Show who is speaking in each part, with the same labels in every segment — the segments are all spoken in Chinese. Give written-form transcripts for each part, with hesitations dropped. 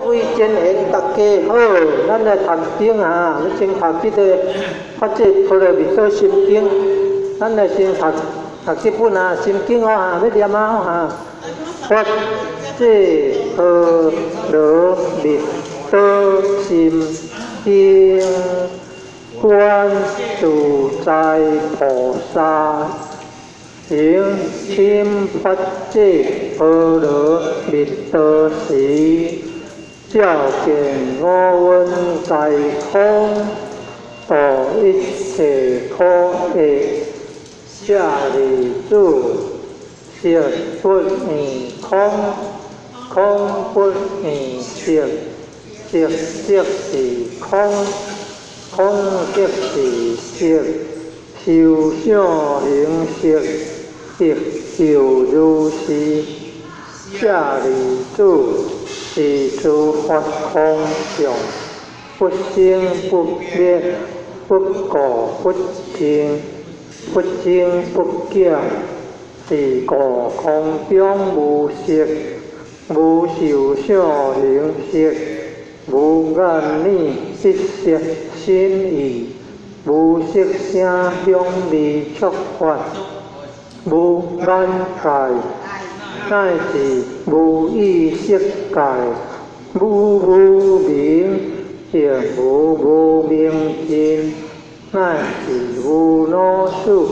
Speaker 1: 位前缘大家好，咱来读经啊，要先读这个发这菩提密多心经，咱来先读这本啊心经哦哈，要念啊哈。发这菩提密多心经，观自在菩萨。行深发这般若蜜多时，照见五蕴皆空，度一切苦厄。舍利子，色不异空，空不异色，色即是空，空即是色。受想行识，亦复如是。舍利子，是诸法空相，不生不灭，不垢不净，不增不减，是故空中无色，无受想行识，无眼耳色身意。无色声香味触法，无眼界，乃至无意识界，无无明，亦无无明尽，乃至无老死，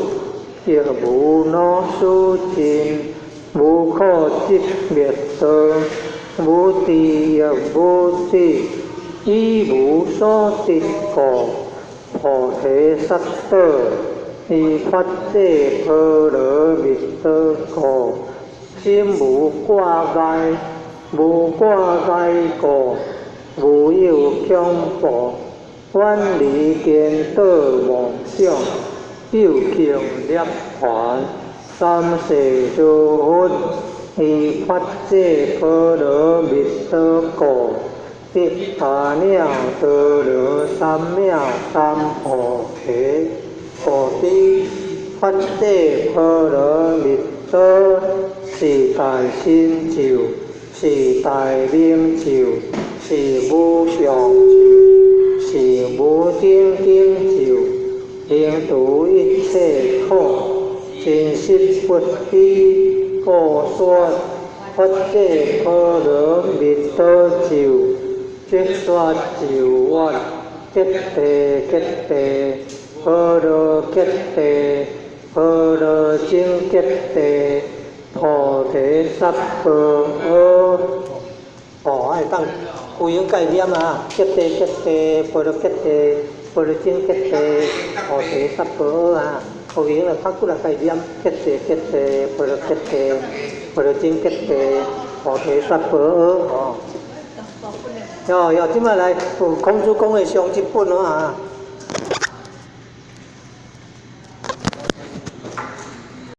Speaker 1: 亦无老死尽，无可即灭道，无地亦无地，以无所得故。菩提萨埵，依发这般若蜜多故，心无挂碍，无挂碍故，无有恐怖，远离颠倒妄想，究竟涅槃。三世诸佛依发这般若蜜多故。一阿耨多罗三藐三菩提，菩提发这般若蜜多，是大成就，是大成就，是无上就，是无顶顶就，能度一切苦，真实不虚，故说发这般若蜜多就。决说就愿，决定决定，般若决定，般若经决定，菩提萨埵阿。哦，当有用概念啊，决定决定，般若决定，般若经决定，菩提萨埵阿啊。有用là phát cũng là概念，决定决定，般若决定，般若经决定，菩提萨埵阿哦。即摆来有空主讲的上一本啊。